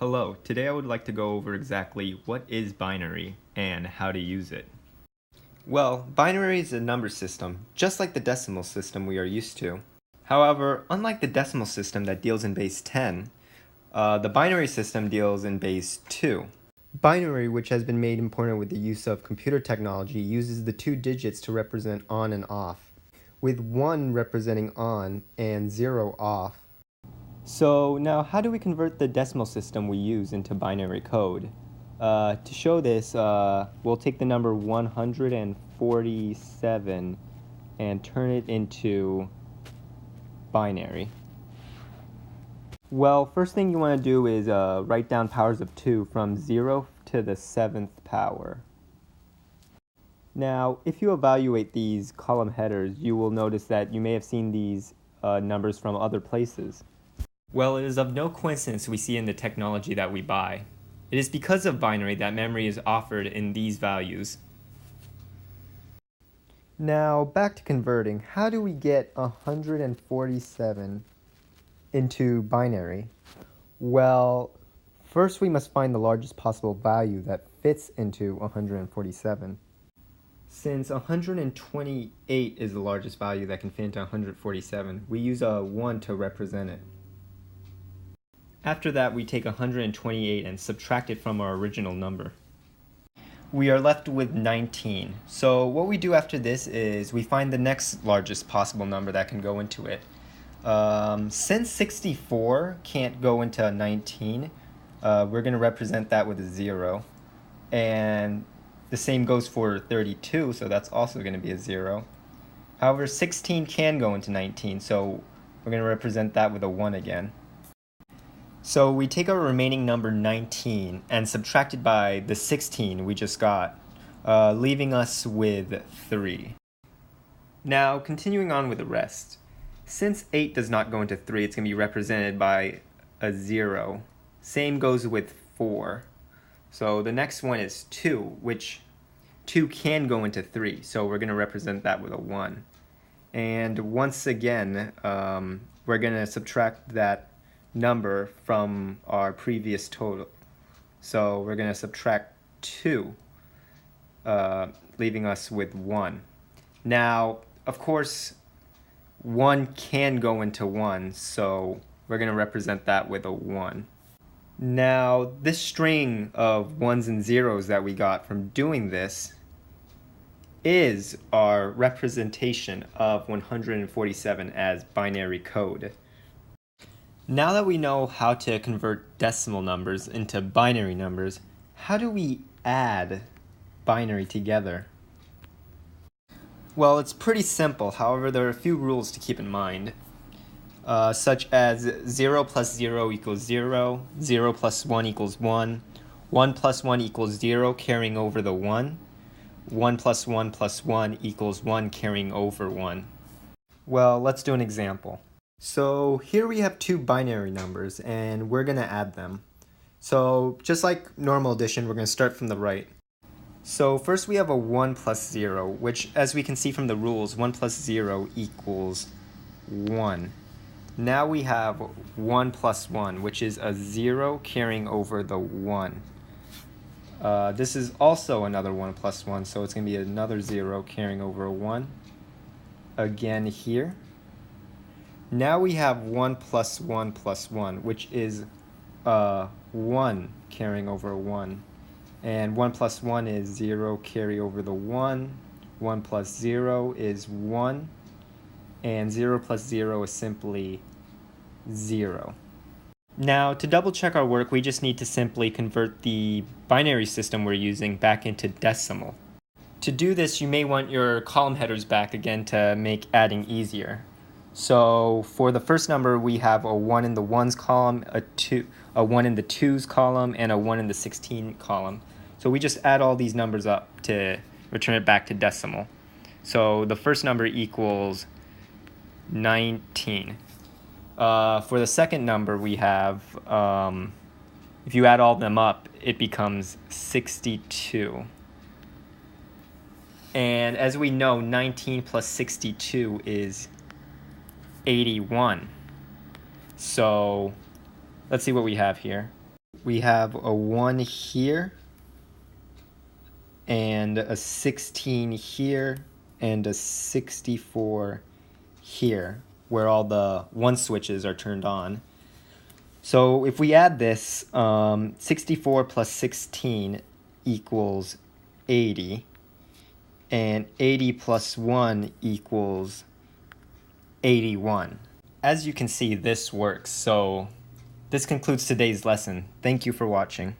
Hello, today I would like to go over exactly what is binary and how to use it. Well, binary is a number system, just like the decimal system we are used to. However, unlike the decimal system that deals in base 10, the binary system deals in base 2. Binary, which has been made important with the use of computer technology, uses the two digits to represent on and off, with 1 representing on and 0 off. So now how do we convert the decimal system we use into binary code? To show this, we'll take the number 147 and turn it into binary. Well, first thing you want to do is write down powers of 2 from 0 to the 7th power. Now, if you evaluate these column headers, you will notice that you may have seen these numbers from other places. Well, it is of no coincidence we see in the technology that we buy. It is because of binary that memory is offered in these values. Now, back to converting. How do we get 147 into binary? Well, first we must find the largest possible value that fits into 147. Since 128 is the largest value that can fit into 147, we use a 1 to represent it. After that, we take 128 and subtract it from our original number. We are left with 19. So what we do after this is we find the next largest possible number that can go into it. Since 64 can't go into 19, we're going to represent that with a 0. And the same goes for 32, so that's also going to be a 0. However, 16 can go into 19, so we're going to represent that with a 1 again. So we take our remaining number 19 and subtract it by the 16 we just got, leaving us with 3. Now, continuing on with the rest. Since 8 does not go into 3, it's going to be represented by a 0. Same goes with 4. So the next one is 2, which 2 can go into 3, so we're going to represent that with a 1. And once again, we're going to subtract that number from our previous total. So we're going to subtract 2, leaving us with 1. Now, of course, 1 can go into 1, so we're going to represent that with a 1. Now, this string of 1s and 0s that we got from doing this is our representation of 147 as binary code. Now that we know how to convert decimal numbers into binary numbers, how do we add binary together? Well, it's pretty simple. However, there are a few rules to keep in mind, such as 0 plus 0 equals 0, 0 plus 1 equals 1, 1 plus 1 equals 0 carrying over the 1, 1 plus 1 plus 1 equals 1 carrying over 1. Well, let's do an example. So here we have two binary numbers and we're going to add them. So just like normal addition, we're going to start from the right. So first we have a 1 plus 0, which as we can see from the rules, 1 plus 0 equals 1. Now we have 1 plus 1, which is a 0 carrying over the 1. This is also another 1 plus 1, so it's going to be another 0 carrying over a 1. Again here. Now we have 1 plus 1 plus 1, which is 1 carrying over a 1. And 1 plus 1 is 0 carry over the 1. 1 plus 0 is 1. And 0 plus 0 is simply 0. Now, to double check our work, we just need to simply convert the binary system we're using back into decimal. To do this, you may want your column headers back again to make adding easier. So for the first number, we have a 1 in the 1s column, a 1 in the 2s column, and a 1 in the 16 column. So we just add all these numbers up to return it back to decimal. So the first number equals 19. For the second number, we have, if you add all of them up, it becomes 62. And as we know, 19 plus 62 is 81. So let's see what we have here. we have a 1 here, and a 16 here, and a 64 here, where all the 1 switches are turned on. So if we add this, 64 plus 16 equals 80, and 80 plus 1 equals 81. As you can see, this works. So this concludes today's lesson. Thank you for watching.